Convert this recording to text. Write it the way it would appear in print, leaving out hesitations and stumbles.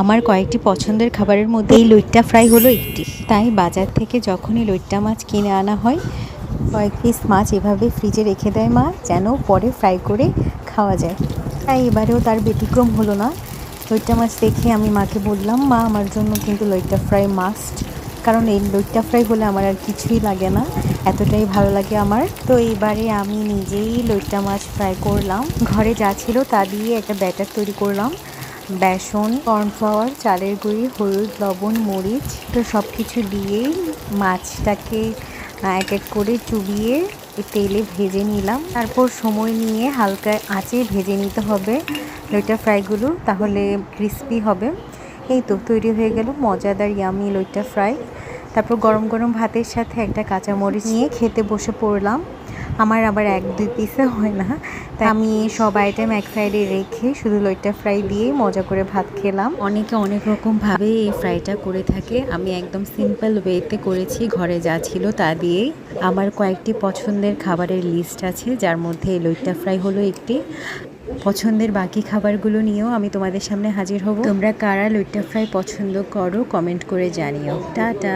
আমার কয়েকটি পছন্দের খাবারের মধ্যে এই লইট্টা ফ্রাই হলো একটি। তাই বাজার থেকে যখনই লইট্টা মাছ কিনে আনা হয়, কয়েক পিস মাছ এভাবে ফ্রিজে রেখে দেয় মা, যেন পরে ফ্রাই করে খাওয়া যায়। তাই এবারেও তার ব্যতিক্রম হলো না। লইট্টা মাছ দেখে আমি মাকে বললাম, মা আমার জন্য কিন্তু লইট্টা ফ্রাই মাস্ট, কারণ এই লইট্টা ফ্রাই হলে আমার আর কিছুই লাগে না, এতটাই ভালো লাগে আমার। তো এইবারে আমি নিজেই লইট্টা মাছ ফ্রাই করলাম। ঘরে যা ছিল তা দিয়ে একটা ব্যাটার তৈরি করলাম। বেসন, কর্নফ্লাওয়ার, চালের গুঁড়ি, হলুদ, লবণ, মরিচ, তো সব কিছু দিয়েই মাছটাকে এক এক করে চুবিয়ে তেলে ভেজে নিলাম। তারপর সময় নিয়ে হালকা আঁচে ভেজে নিতে হবে লইট্টা ফ্রাইগুলো, তাহলে ক্রিস্পি হবে। এই তো তৈরি হয়ে গেল মজাদার ইয়ামি লইট্টা ফ্রাই। তারপর গরম গরম ভাতের সাথে একটা কাঁচামরিচ নিয়ে খেতে বসে পড়লাম। আমার আবার 1-2 পিসে হয় না, তাই আমি সব আইটেম এক সাইডে রেখে শুধু লইট্টা ফ্রাই দিয়েই মজা করে ভাত খেলাম। অনেকে অনেক রকমভাবে এই ফ্রাইটা করে থাকে, আমি একদম সিম্পল ওয়েতে করেছি, ঘরে যা ছিল তা দিয়েই। আমার কয়েকটি পছন্দের খাবারের লিস্ট আছে, যার মধ্যে এই লইট্টা ফ্রাই হলো একটি। পছন্দের বাকি খাবারগুলো নিয়েও আমি তোমাদের সামনে হাজির হব। তোমরা কারা লইট্টা ফ্রাই পছন্দ করো কমেন্ট করে জানিও। টাটা।